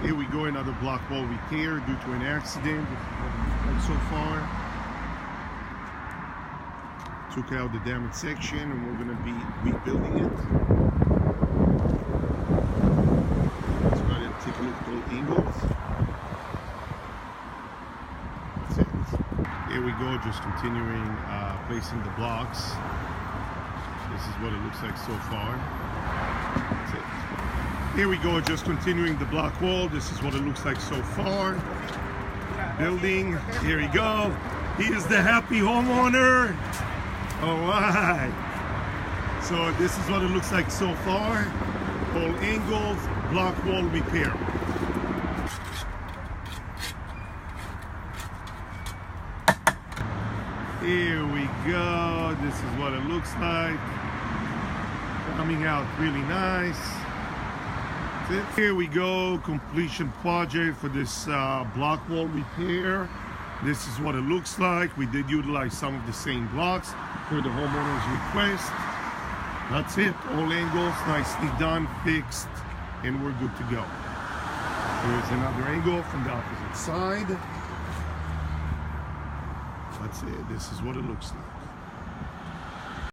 Here we go, another block wall repair due to an accident. And so far, took out the damaged section and we're going to be rebuilding it. Let's go ahead and take a look at all angles. That's it. Here we go, just continuing placing the blocks. This is what it looks like so far. That's it. Here we go, just continuing the block wall. This is what it looks like so far. Building, here we go. He is the happy homeowner. All right. So this is what it looks like so far. All angles, block wall repair. Here we go. This is what it looks like. Coming out really nice. Here we go, completion project for this block wall repair. This is what it looks like. We did utilize some of the same blocks for the homeowner's request. That's it, all angles nicely done, fixed, and we're good to go. Here's another angle from the opposite side. That's it, this is what it looks like.